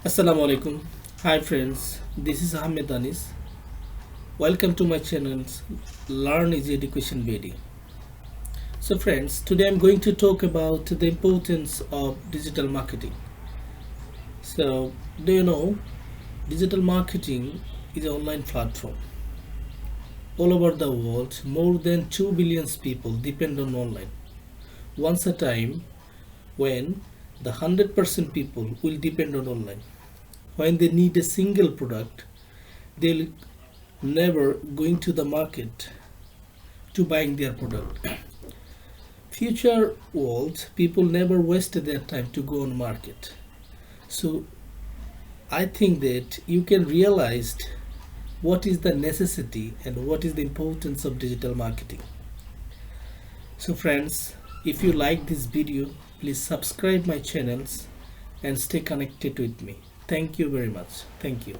Assalamu alaikum. Hi friends, this is Ahmed Anis. Welcome to my channel Learn is Education Ready. So friends, today I'm going to talk about the importance of digital marketing. So, do you know digital marketing is an online platform. All over the world, more than 2 billion people depend on online. Once a time when the 100% people will depend on online. When they need a single product, they'll never going to the market to buying their product. Future world, people never wasted their time to go on market. So I think that you can realize what is the necessity and what is the importance of digital marketing. So friends, if you like this video, please subscribe my channels and stay connected with me. Thank you very much. Thank you.